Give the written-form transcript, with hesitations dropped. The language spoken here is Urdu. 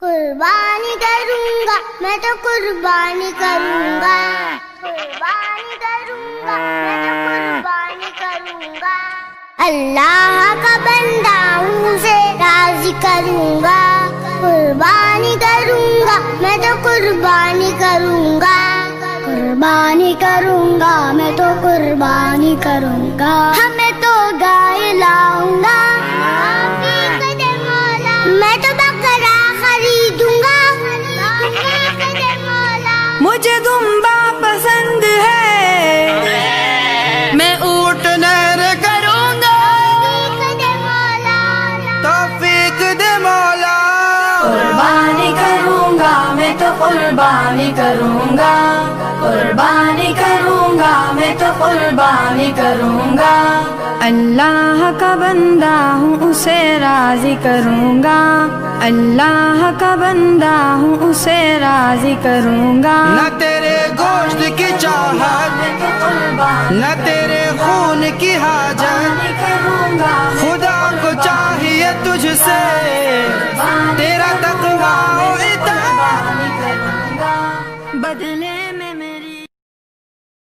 قربانی کروں گا میں تو قربانی کروں گا، قربانی کروں گا میں تو قربانی کروں گا، اللہ کا بندہ ہوں اسے راضی کروں گا، قربانی کروں گا میں تو قربانی کروں گا، قربانی کروں گا میں تو قربانی کروں گا، ہمیں تو گائے لاؤں گا، میں تو بکرا خریدوں گا، مجھے دمبا پسند ہے، میں اونٹ نہر کروں گا، توفیق دے مولا، قربانی کروں گا میں تو قربانی کروں گا، قربانی کروں گا میں تو قربانی کروں گا، اللہ کا بندہ ہوں اسے راضی کروں گا، اللہ کا بندہ ہوں اسے راضی کروں گا، نہ تیرے گوشت کی چاہت نہ تیرے خون کی حاجت، خدا کو چاہیے تجھ سے تیرا تقویٰ و اطاعت، بدلے